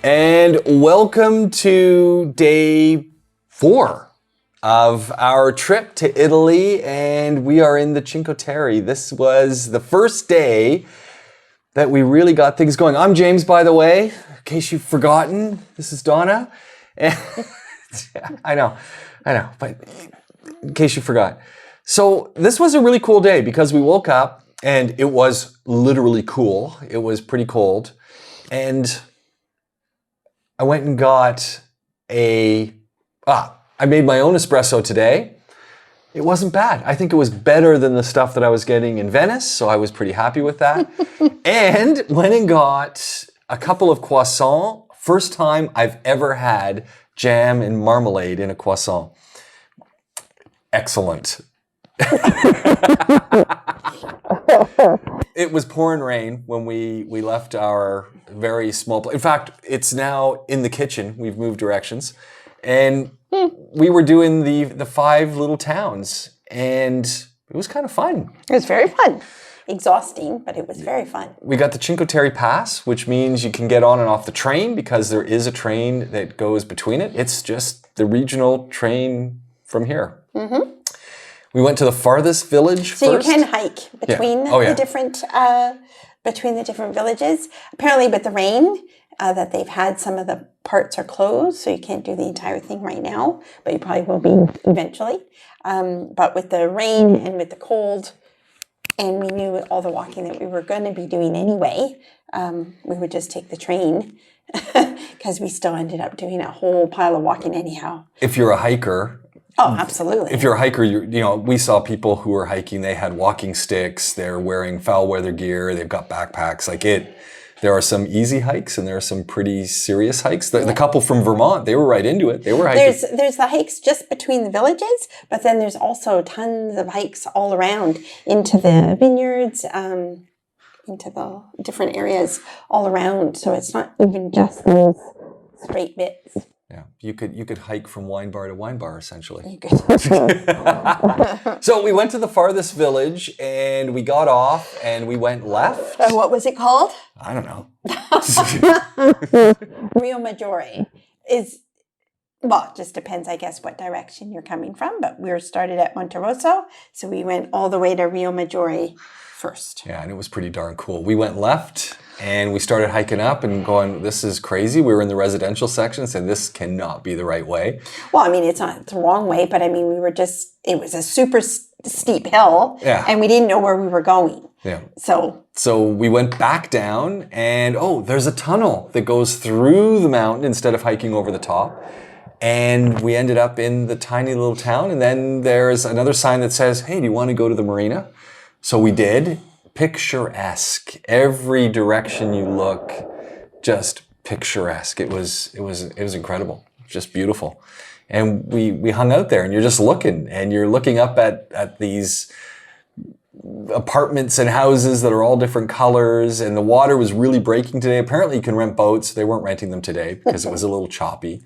And welcome to day 4 of our trip to Italy, and we are in the Cinque Terre. This was the first day that we really got things going. I'm James, by the way, in case you've forgotten. This is Donna. I know, but in case you forgot. So this was a really cool day because we woke up and it was literally cool. It was pretty cold. And I went and got I made my own espresso today. It wasn't bad. I think it was better than the stuff that I was getting in Venice, so I was pretty happy with that. And went and got a couple of croissants. First time I've ever had jam and marmalade in a croissant. Excellent. It was pouring rain when we left our very small place. In fact, it's now in the kitchen. We've moved directions. And we were doing the 5 little towns. And it was kind of fun. It was very fun. Exhausting, but it was very fun. We got the Cinque Terre Pass, which means you can get on and off the train because there is a train that goes between it. It's just the regional train from here. Mm-hmm. We went to the farthest village so first. You can hike between the different villages. Apparently, with the rain that they've had, some of the parts are closed, so you can't do the entire thing right now, but you probably will be eventually. But with the rain and with the cold, and we knew all the walking that we were going to be doing anyway, we would just take the train because we still ended up doing a whole pile of walking anyhow. If you're a hiker... Oh, absolutely. If you're a hiker, we saw people who were hiking, they had walking sticks, they're wearing foul weather gear, they've got backpacks. There are some easy hikes and there are some pretty serious hikes. The couple from Vermont, they were right into it. They were hiking. There's the hikes just between the villages, but then there's also tons of hikes all around into the vineyards, into the different areas all around. So it's not even just those straight bits. Yeah, you could hike from wine bar to wine bar, essentially. You could. So we went to the farthest village, and we got off, and we went left. What was it called? I don't know. Rio Maggiore it just depends, I guess, what direction you're coming from. But we were started at Monterosso, so we went all the way to Rio Maggiore first. Yeah, and it was pretty darn cool. We went left. And we started hiking up and going, this is crazy. We were in the residential section and said, this cannot be the right way. Well, I mean, it's not the wrong way, but I mean, it was a super steep hill and we didn't know where we were going. Yeah. So we went back down and, there's a tunnel that goes through the mountain instead of hiking over the top. And we ended up in the tiny little town. And then there's another sign that says, hey, do you want to go to the marina? So we did. Picturesque. Every direction you look, just picturesque. It was incredible. Just beautiful. And we hung out there and you're just looking and you're looking up at these apartments and houses that are all different colors, and the water was really breaking today. Apparently you can rent boats. They weren't renting them today because it was a little choppy.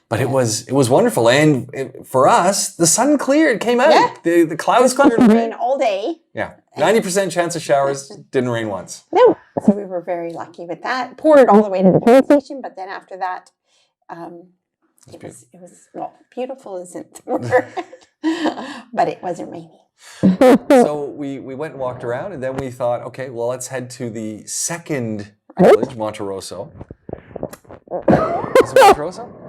But it was wonderful, and for us, the sun cleared, came out. Yeah. The clouds cleared. It was rain all day. Yeah, 90% chance of showers. Didn't rain once. No, so we were very lucky with that. It poured all the way to the train station, but then after that, it was beautiful isn't the word, but it wasn't raining. So we went and walked around, and then we thought, okay, well, let's head to the second village, Monterosso. Is it Monterosso?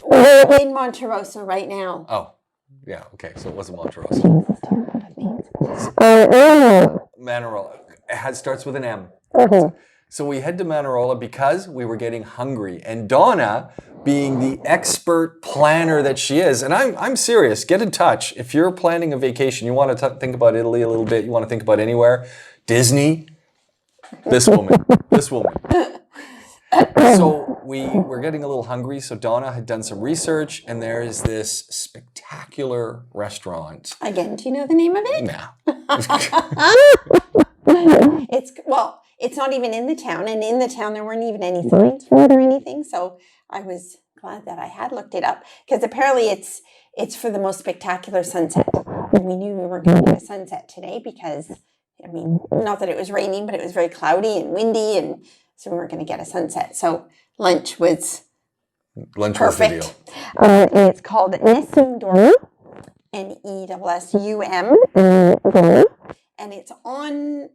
We're in Monterosso right now. Oh, yeah, okay, so it wasn't Monterosso. Manarola. It starts with an M. Mm-hmm. So we head to Monterosso because we were getting hungry. And Donna, being the expert planner that she is, and I'm serious, get in touch. If you're planning a vacation, you want to think about Italy a little bit, you want to think about anywhere, Disney, this woman. So we were getting a little hungry, so Donna had done some research, and there is this spectacular restaurant. Again, do you know the name of it? No. It's not even in the town, and in the town there weren't even any signs for it or anything, so I was glad that I had looked it up, because apparently it's for the most spectacular sunset. And we knew we were going to get a sunset today because, I mean, not that it was raining, but it was very cloudy and windy, and so we weren't going to get a sunset. So lunch was perfect. Was the deal. And it's called Nessum Dorm, Nessum, and it's on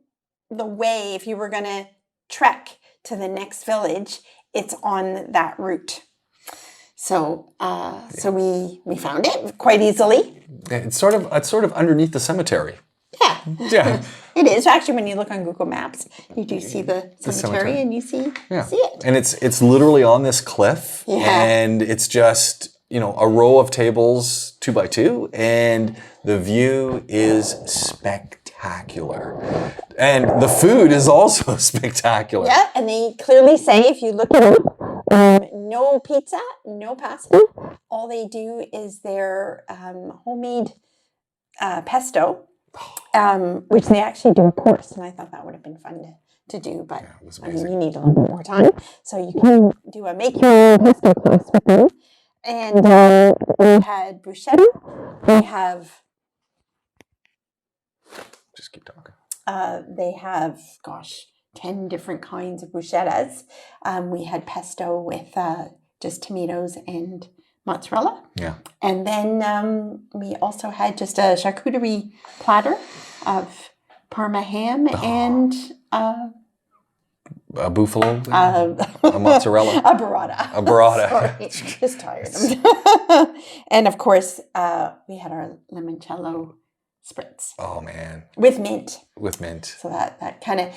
the way. If you were going to trek to the next village, it's on that route. So, we found it quite easily. It's sort of underneath the cemetery. Yeah. Yeah. It is. Actually, when you look on Google Maps, you do see the cemetery and you see it. And it's literally on this cliff. Yeah. And it's just, a row of tables 2 by 2, and the view is spectacular. And the food is also spectacular. Yeah, and they clearly say, if you look at it, no pizza, no pasta. All they do is their homemade pesto. Which they actually do a course, and I thought that would have been fun to do, but you need a little bit more time. So you can do a make your own pesto class with them. And we had bruschetta. We have. Just keep talking. They have, 10 different kinds of bruschettas. We had pesto with just tomatoes and mozzarella. Yeah. And then we also had just a charcuterie platter of Parma ham and a buffalo, a mozzarella, a burrata. A burrata. Sorry, just tired. And of course, we had our limoncello spritz. Oh man. With mint. So that kind of.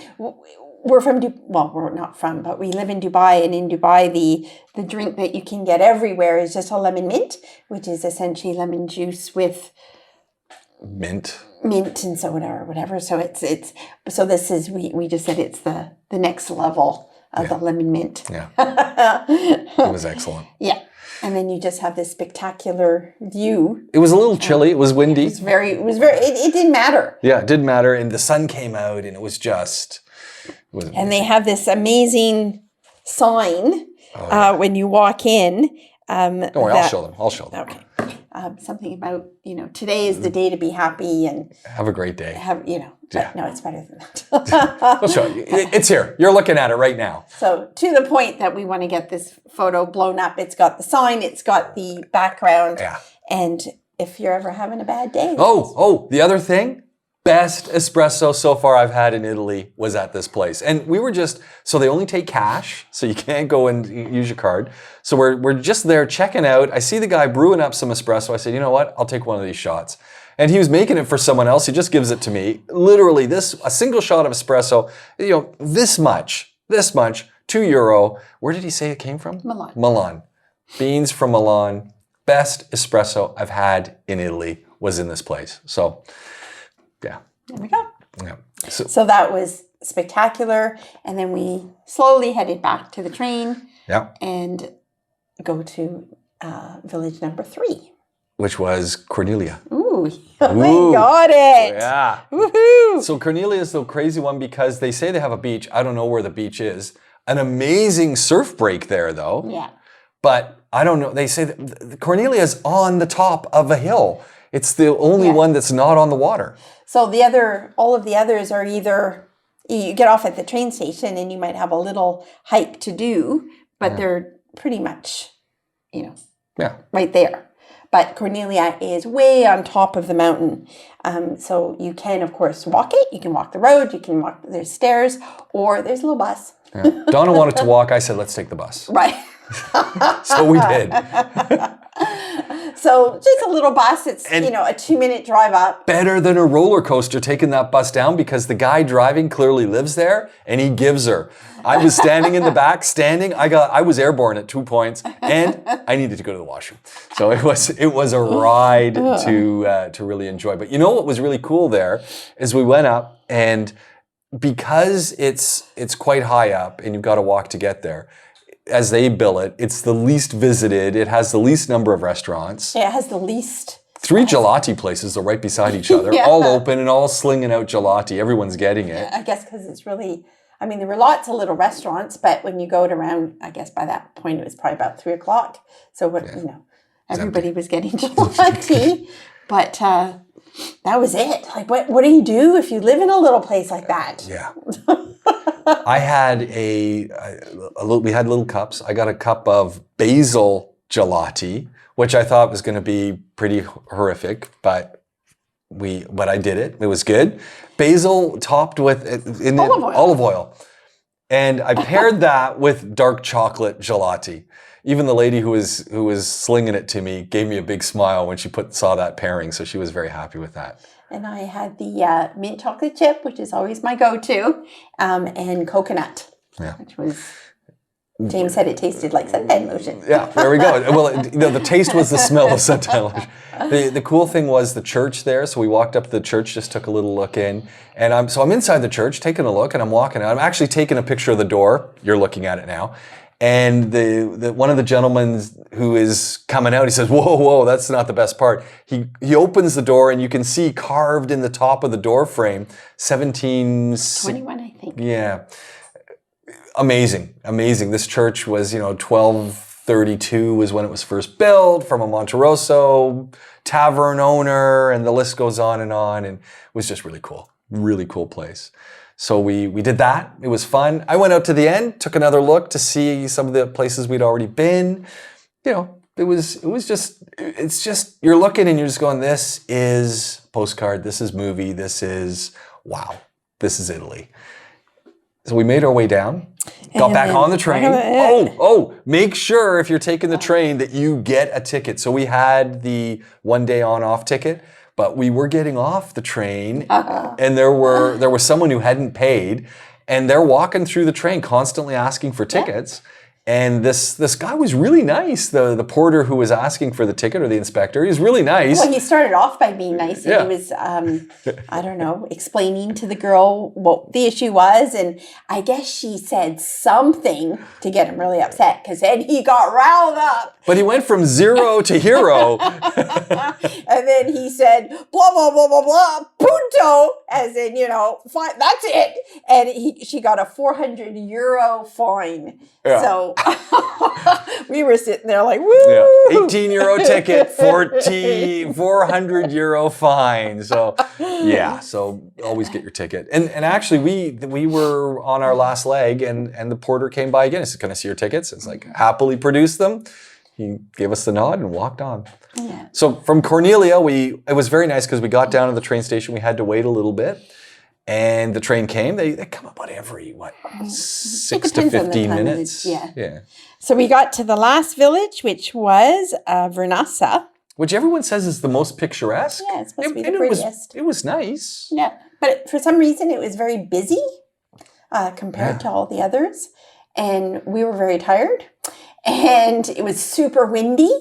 We're from we're not from, but we live in Dubai, and in Dubai, the drink that you can get everywhere is just a lemon mint, which is essentially lemon juice with mint and soda or whatever. So this is we just said it's the next level of the lemon mint. Yeah, it was excellent. Yeah, and then you just have this spectacular view. It was a little chilly. It was windy. It didn't matter. Yeah, it didn't matter, and the sun came out, and it was just. And they have this amazing sign when you walk in. Don't worry, I'll show them. Okay. Something about, today is the day to be happy and have a great day. No, it's better than that. I'll show you. It's here. You're looking at it right now. So to the point that we want to get this photo blown up, it's got the sign, it's got the background. Yeah. And if you're ever having a bad day. The other thing. Best espresso so far I've had in Italy was at this place. And we were so they only take cash, so you can't go and use your card. So we're just there checking out. I see the guy brewing up some espresso. I said, you know what? I'll take one of these shots. And he was making it for someone else. He just gives it to me. Literally a single shot of espresso, this much, €2. Where did he say it came from? Milan. Beans from Milan. Best espresso I've had in Italy was in this place. So, yeah. There we go. Yeah. So that was spectacular. And then we slowly headed back to the train. Yeah. And go to village number 3. Which was Cornelia. Ooh, we got it. Yeah. Woohoo. So Cornelia is the crazy one because they say they have a beach. I don't know where the beach is. An amazing surf break there, though. Yeah. But I don't know. They say that Cornelia is on the top of a hill. It's the only one that's not on the water. So all of the others are either you get off at the train station and you might have a little hike to do, but they're pretty much, right there. But Cornelia is way on top of the mountain. So you can, of course, walk it. You can walk the road. You can walk, there's stairs, or there's a little bus. Yeah. Donna wanted to walk. I said, let's take the bus. Right. So we did. So just a little bus. It's, a 2-minute drive up. Better than a roller coaster taking that bus down because the guy driving clearly lives there and he gives her. I was standing in the back, I was airborne at 2 points and I needed to go to the washroom. So it was a ride to really enjoy. But you know what was really cool there is we went up, and because it's quite high up and you've got to walk to get there, as they bill it, it's the least visited. It has the least number of restaurants. Yeah, it has the least. 3 gelati places are right beside each other, all open and all slinging out gelati. Everyone's getting it. Yeah, I guess because it's really, there were lots of little restaurants, but when you go around, I guess by that point it was probably about 3 o'clock. So everybody was getting gelati, but that was it. Like, what do you do if you live in a little place like that? Yeah. I had we had little cups. I got a cup of basil gelati, which I thought was going to be pretty horrific, but I did it. It was good. Basil topped with olive oil. And I paired that with dark chocolate gelati. Even the lady who was slinging it to me gave me a big smile when she saw that pairing, so she was very happy with that. And I had the mint chocolate chip, which is always my go-to, and coconut, which was... James said it tasted like suntan lotion. Yeah, there we go. Well, the taste was the smell of suntan lotion. The cool thing was the church there. So we walked up to the church, just took a little look in. And I'm inside the church, taking a look, and I'm walking out. I'm actually taking a picture of the door. You're looking at it now. And one of the gentlemen who is coming out, he says, whoa, that's not the best part. He opens the door, and you can see carved in the top of the door frame, 21, I think. Yeah. Amazing. This church was, 1232 was when it was first built, from a Monterosso tavern owner, and the list goes on, and it was just really cool place. So we did that. It was fun. I went out to the end, took another look to see some of the places we'd already been. It's just, you're looking and you're just going, this is postcard, this is movie, this is, wow, this is Italy. So we made our way down, got back on the train. Make sure if you're taking the train that you get a ticket. So we had the 1 day on off ticket, but we were getting off the train and there was someone who hadn't paid, and they're walking through the train constantly asking for tickets. And this guy was really nice. The porter who was asking for the ticket, or the inspector, he was really nice. Well, he started off by being nice. And he was, I don't know, explaining to the girl what the issue was. And I guess she said something to get him really upset, because then he got riled up. But he went from zero to hero. And then he said, blah, blah, blah, blah, blah, punto, as in, fine, that's it. And she got a €400 fine. Yeah. So we were sitting there like, woo! Yeah. €18 ticket, €400 fine. So so always get your ticket. And actually we were on our last leg, and the porter came by again. He said, "Can I see your tickets?" It's like, happily produced them. He gave us the nod and walked on. Yeah. So from Cornelia, it was very nice, because we got down to the train station. We had to wait a little bit. And the train came. They come about every, 6 to 15 minutes? Yeah. So we got to the last village, which was Vernazza. Which everyone says is the most picturesque. Yeah, it's supposed to be the prettiest. It was nice. Yeah, but for some reason it was very busy compared to all the others. And we were very tired. And it was super windy.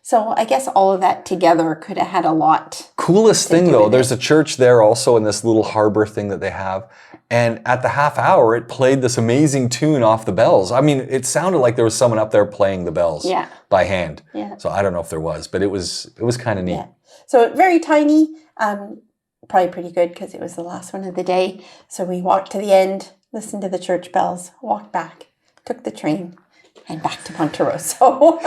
So I guess all of that together could have had a lot. Coolest thing though, there's a church there also in this little harbor thing that they have. And at the half hour, it played this amazing tune off the bells. I mean, it sounded like there was someone up there playing the bells by hand. Yeah. So I don't know if there was, but it was kind of neat. Yeah. So very tiny, probably pretty good, because it was the last one of the day. So we walked to the end, listened to the church bells, walked back, took the train, and back to Monterosso.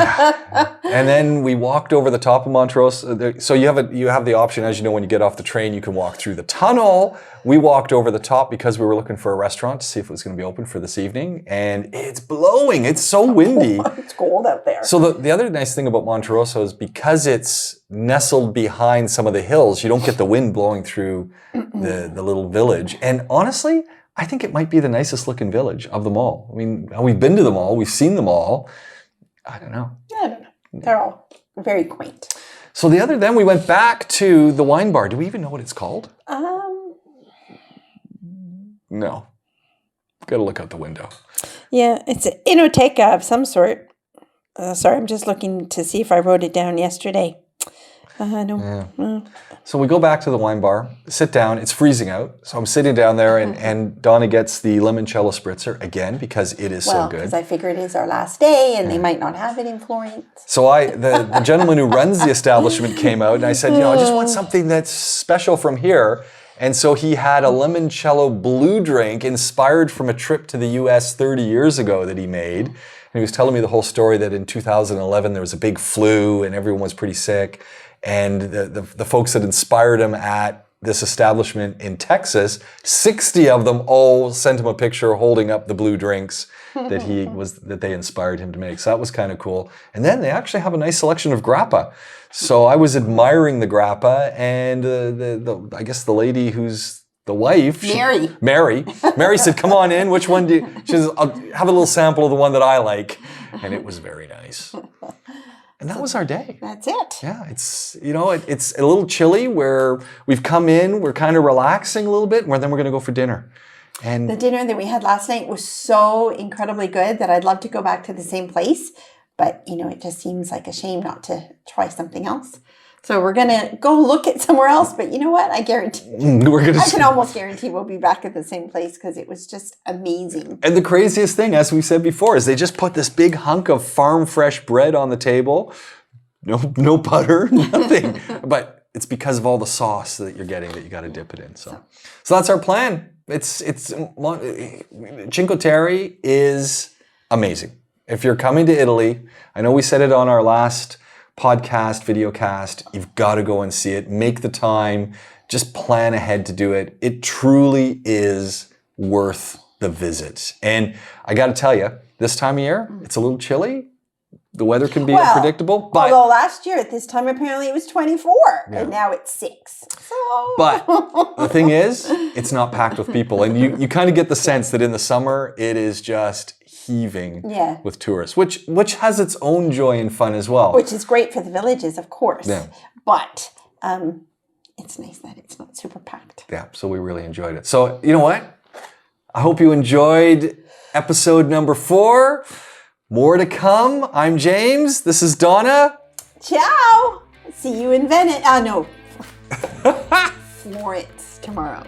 And then we walked over the top of Monterosso. So you have the option, as you know, when you get off the train, you can walk through the tunnel. We walked over the top because we were looking for a restaurant to see if it was going to be open for this evening. And it's blowing. It's so windy. It's cold out there. So the other nice thing about Monterosso is, because it's nestled behind some of the hills, you don't get the wind blowing through the little village. And honestly, I think it might be the nicest looking village of them all. I mean, we've been to them all. We've seen them all. I don't know. Yeah, I don't know. They're all very quaint. So then we went back to the wine bar. Do we even know what it's called? No. Got to look out the window. Yeah, it's an inoteca of some sort. Sorry, I'm just looking to see if I wrote it down yesterday. No. Yeah. So we go back to the wine bar, sit down. It's freezing out. So I'm sitting down there, and Donna gets the limoncello spritzer again, because it is so good. Because I figure it is our last day, and they might not have it in Florence. So the gentleman who runs the establishment came out, and I said, I just want something that's special from here. And so he had a limoncello blue drink inspired from a trip to the US 30 years ago that he made. And he was telling me the whole story that in 2011 there was a big flu and everyone was pretty sick. And the folks that inspired him at this establishment in Texas, 60 of them all sent him a picture holding up the blue drinks that they inspired him to make. So that was kind of cool. And then they actually have a nice selection of grappa. So I was admiring the grappa, and I guess the lady who's the wife, Mary said, "Come on in. Which one do you?" She says, "I'll have a little sample of the one that I like," and it was very nice. And that was our day. That's it. Yeah, it's it's a little chilly where we've come in, we're kind of relaxing a little bit, and then we're going to go for dinner. And the dinner that we had last night was so incredibly good that I'd love to go back to the same place. But, it just seems like a shame not to try something else. So we're going to go look at somewhere else. But you know what? I guarantee, I can almost guarantee we'll be back at the same place because it was just amazing. And the craziest thing, as we said before, is they just put this big hunk of farm fresh bread on the table. No butter, nothing. But it's because of all the sauce that you're getting that you got to dip it in. So that's our plan. Cinque Terre is amazing. If you're coming to Italy, I know we said it on our last podcast, videocast, you've got to go and see it. Make the time. Just plan ahead to do it. It truly is worth the visit. And I got to tell you, this time of year, it's a little chilly. The weather can be unpredictable. But although last year at this time, apparently it was 24, and now it's 6. So. But the thing is, it's not packed with people. And you kind of get the sense that in the summer, it is just heaving with tourists, which has its own joy and fun as well. Which is great for the villages, of course. Yeah. But it's nice that it's not super packed. Yeah, so we really enjoyed it. So you know what? I hope you enjoyed episode number 4. More to come. I'm James. This is Donna. Ciao. See you in Venice. No. Florence tomorrow.